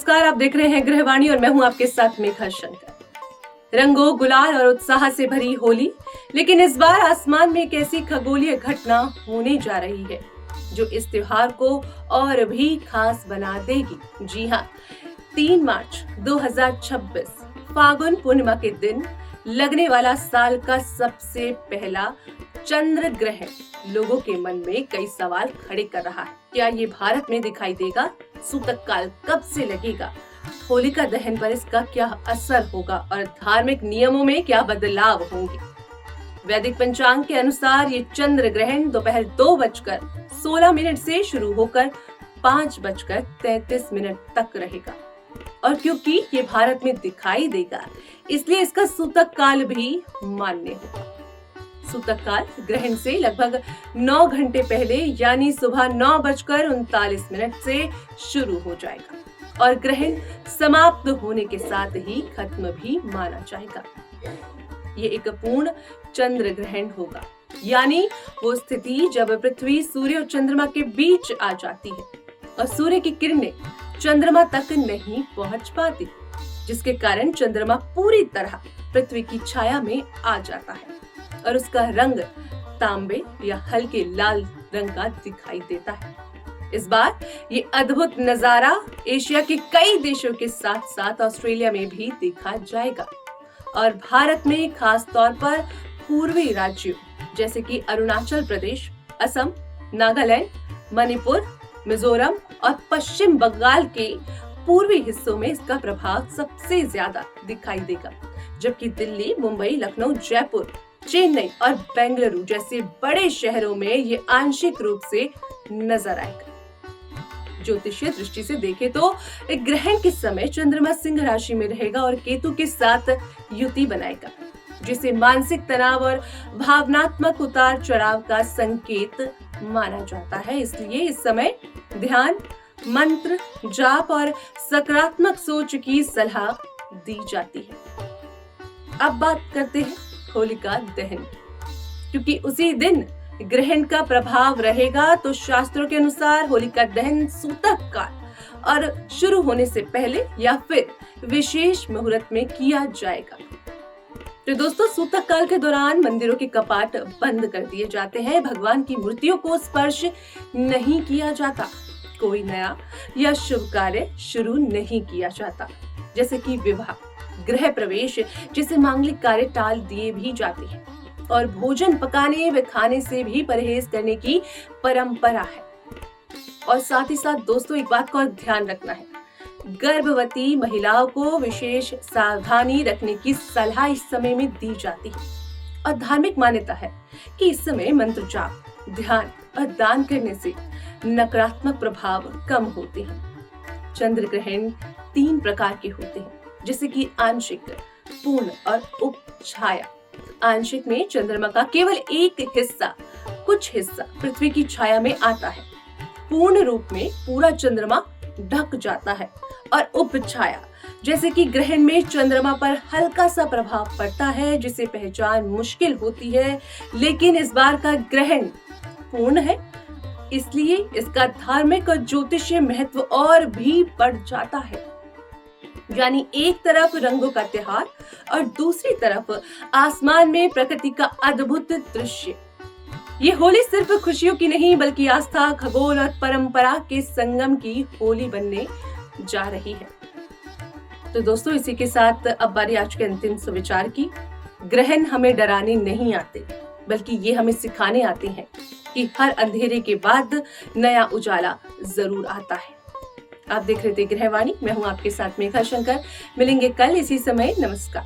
नमस्कार, आप देख रहे हैं गृहवाणी और मैं हूं आपके साथ मेघा शंकर। रंगों, गुलाल और उत्साह से भरी होली, लेकिन इस बार आसमान में एक ऐसी खगोलीय घटना होने जा रही है जो इस त्योहार को और भी खास बना देगी। जी हाँ, 3 मार्च 2026 फागुन पूर्णिमा के दिन लगने वाला साल का सबसे पहला चंद्र ग्रहण लोगों के मन में कई सवाल खड़े कर रहा है। क्या ये भारत में दिखाई देगा? सूतक काल कब से लगेगा? होलिका दहन पर इसका क्या असर होगा और धार्मिक नियमों में क्या बदलाव होंगे? वैदिक पंचांग के अनुसार ये चंद्र ग्रहण दोपहर 2:16 से शुरू होकर 5:33 तक रहेगा। और क्योंकि ये भारत में दिखाई देगा, इसलिए इसका सूतक काल भी मान्य होगा। सूतक काल ग्रहण से लगभग 9 घंटे पहले यानी सुबह 9:39 से शुरू हो जाएगा और ग्रहण समाप्त होने के साथ ही खत्म भी माना जाएगा। ये एक पूर्ण चंद्र ग्रहण होगा, यानी वो स्थिति जब पृथ्वी सूर्य और चंद्रमा के बीच आ जाती है और सूर्य की किरणें चंद्रमा तक नहीं पहुंच पाती, जिसके कारण चंद्रमा पूरी तरह पृथ्वी की छाया में आ जाता है और उसका रंग तांबे या हल्के लाल रंग का दिखाई देता है। इस बार ये अद्भुत नजारा एशिया के कई देशों के साथ साथ ऑस्ट्रेलिया में भी देखा जाएगा और भारत में खास तौर पर पूर्वी राज्यों जैसे कि अरुणाचल प्रदेश, असम, नागालैंड, मणिपुर, मिजोरम और पश्चिम बंगाल के पूर्वी हिस्सों में इसका प्रभाव सबसे ज्यादा दिखाई देगा, जबकि दिल्ली, मुंबई, लखनऊ, जयपुर, चेन्नई और बेंगलुरु जैसे बड़े शहरों में ये आंशिक रूप से नजर आएगा। ज्योतिषीय दृष्टि से देखें तो ग्रहण के समय चंद्रमा सिंह राशि में रहेगा और केतु के साथ युति बनाएगा, जिसे मानसिक तनाव और भावनात्मक उतार चढ़ाव का संकेत माना जाता है। इसलिए इस समय ध्यान, मंत्र, जाप और सकारात्मक सोच की सलाह दी जाती है। अब बात करते हैं होलिका दहन, क्योंकि उसी दिन ग्रहण का प्रभाव रहेगा, तो शास्त्रों के अनुसार होलिका दहन सूतक काल और शुरू होने से पहले या फिर विशेष मुहूर्त में किया जाएगा। तो दोस्तों, सूतक काल के दौरान मंदिरों के कपाट बंद कर दिए जाते हैं, भगवान की मूर्तियों को स्पर्श नहीं किया जाता, कोई नया या शुभ कार्य शुरू नहीं किया जाता, जैसे कि विवाह, गृह प्रवेश जैसे मांगलिक कार्य टाल दिए भी जाते हैं और भोजन पकाने व खाने से भी परहेज करने की परंपरा है। और साथ ही साथ दोस्तों, एक बात का ध्यान रखना है, गर्भवती महिलाओं को विशेष सावधानी रखने की सलाह इस समय में दी जाती है और धार्मिक मान्यता है कि इस समय मंत्र जाप, ध्यान और दान करने से नकारात्मक प्रभाव कम होते हैं। चंद्र ग्रहण 3 प्रकार के होते हैं, जैसे कि आंशिक, पूर्ण और उपछाया। आंशिक में चंद्रमा का केवल एक हिस्सा, कुछ हिस्सा पृथ्वी की छाया में आता है। पूर्ण रूप में पूरा चंद्रमा ढक जाता है और उपछाया, जैसे कि ग्रहण में चंद्रमा पर हल्का सा प्रभाव पड़ता है, जिसे पहचान मुश्किल होती है, लेकिन इस बार का ग्रहण पूर्ण है, इसलिए इसका धार्मिक और ज्योतिषीय महत्व और भी बढ़ जाता है। यानी एक तरफ रंगों का त्योहार और दूसरी तरफ आसमान में प्रकृति का अद्भुत दृश्य। ये होली सिर्फ खुशियों की नहीं, बल्कि आस्था, खगोल और परंपरा के संगम की होली बनने जा रही है। तो दोस्तों, इसी के साथ अब बारी आज के अंतिम सुविचार की। ग्रहण हमें डराने नहीं आते, बल्कि ये हमें सिखाने आते हैं कि हर अंधेरे के बाद नया उजाला जरूर आता है। आप देख रहे थे गृहवाणी, मैं हूं आपके साथ मेघा शंकर। मिलेंगे कल इसी समय। नमस्कार।